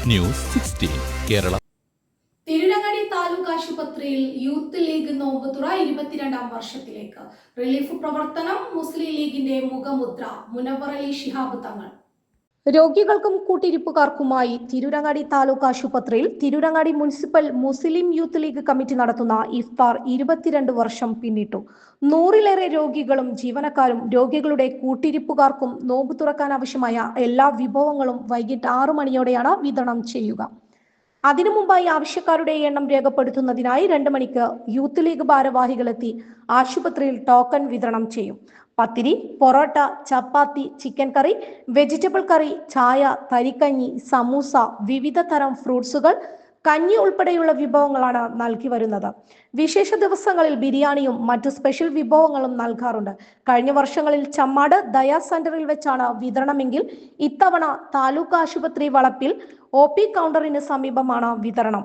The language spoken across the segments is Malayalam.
ന്യൂസ് 16 കേരള. തിരുരങ്ങാടി താലൂക്ക് ആശുപത്രിയിൽ യൂത്ത് ലീഗ് നോമ്പുതുറ 22ാം വർഷത്തിലേക്ക്. റിലീഫ് പ്രവർത്തനം മുസ്ലിം ലീഗിന്റെ മുഖമുദ്ര. മുനവ്വർ അലി ശിഹാബ് തങ്ങൾ. രോഗികൾക്കും കൂട്ടിരിപ്പുകാർക്കുമായി തിരൂരങ്ങാടി താലൂക്ക് ആശുപത്രിയിൽ തിരൂരങ്ങാടി മുനിസിപ്പൽ മുസ്ലിം യൂത്ത് ലീഗ് കമ്മിറ്റി നടത്തുന്ന ഇഫ്താർ 22 വർഷം പിന്നിട്ടു. 100-ലേറെ രോഗികളും ജീവനക്കാരും രോഗികളുടെ കൂട്ടിരിപ്പുകാർക്കും നോമ്പ് തുറക്കാൻ ആവശ്യമായ എല്ലാ വിഭവങ്ങളും വൈകിട്ട് 6 മണിയോടെയാണ് വിതരണം ചെയ്യുക. അതിനു മുമ്പായി ആവശ്യക്കാരുടെ എണ്ണം രേഖപ്പെടുത്തുന്നതിനായി 2 മണിക്ക് യൂത്ത് ലീഗ് ഭാരവാഹികളെത്തി ആശുപത്രിയിൽ ടോക്കൺ വിതരണം ചെയ്യും. പത്തിരി, പൊറോട്ട, ചപ്പാത്തി, ചിക്കൻ കറി, വെജിറ്റബിൾ കറി, ചായ, തരിക്കഞ്ഞി, സമൂസ, വിവിധ തരം ഫ്രൂട്ട്സുകൾ, കഞ്ഞി ഉൾപ്പെടെയുള്ള വിഭവങ്ങളാണ് നൽകി വരുന്നത്. വിശേഷ ദിവസങ്ങളിൽ ബിരിയാണിയും മറ്റു സ്പെഷ്യൽ വിഭവങ്ങളും നൽകാറുണ്ട്. കഴിഞ്ഞ വർഷങ്ങളിൽ ചമ്മാട് ദയാ സെന്ററിൽ വെച്ചാണ് വിതരണമെങ്കിൽ ഇത്തവണ താലൂക്ക് ആശുപത്രി വളപ്പിൽ OP കൗണ്ടറിന് സമീപമാണ് വിതരണം.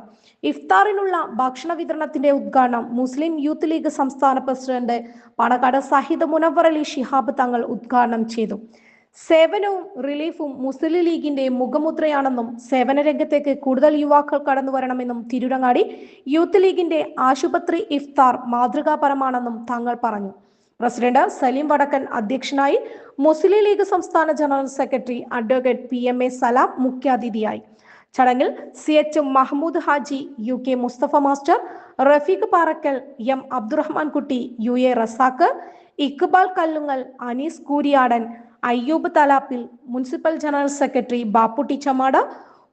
ഇഫ്താറിനുള്ള ഭക്ഷണ വിതരണത്തിന്റെ ഉദ്ഘാടനം മുസ്ലിം യൂത്ത് ലീഗ് സംസ്ഥാന പ്രസിഡന്റ് പണക്കാട് സഹിദ് മുനവ്വർ അലി ശിഹാബ് തങ്ങൾ ഉദ്ഘാടനം ചെയ്തു. സേവനവും റിലീഫും മുസ്ലിം ലീഗിന്റെ മുഖമുദ്രയാണെന്നും സേവന രംഗത്തേക്ക് കൂടുതൽ യുവാക്കൾ കടന്നു വരണമെന്നും തിരൂരങ്ങാടി യൂത്ത് ലീഗിന്റെ ആശുപത്രി ഇഫ്താർ മാതൃകാപരമാണെന്നും തങ്ങൾ പറഞ്ഞു. പ്രസിഡന്റ് സലീം വടക്കൻ അധ്യക്ഷനായി. മുസ്ലിം ലീഗ് സംസ്ഥാന general secretary advocate PMA Salam മുഖ്യാതിഥിയായി. ചടങ്ങിൽ CH Mahmood Haji, UK Mustafa master, Rafeeq Parakkal, M Abdurahman Kutty, UA Razak, Iqbal Kallungal, Anees Kooriyadan, Ayyub Thalappil, municipal general secretary Bapputty Chamada,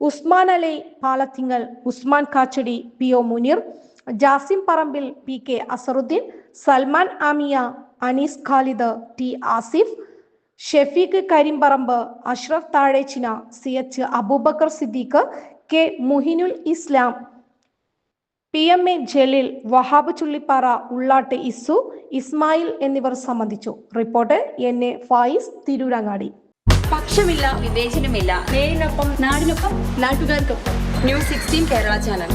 Usman Ali Palathingal, Usman Kachadi, PO Muneer, Jasim Parambil, PK Azharuddin, Salman Amiya, Anees Khalid, T Asif, Shefeeq Karimparamba, Ashraf Thazhechina, CH Abubakar Siddique, K Muhinul Islam, PMA Jaleel, Wahab Chullipara, Ullattu ഇസു, Ismail എന്നിവർ സംബന്ധിച്ചു. Report NA Faiz, Tirurangadi. പക്ഷമില്ല, വിവേചനമില്ല. നേരിനൊപ്പം, നാടിനൊപ്പം, നാട്ടുകാർക്കൊപ്പം. News 16 Kerala channel.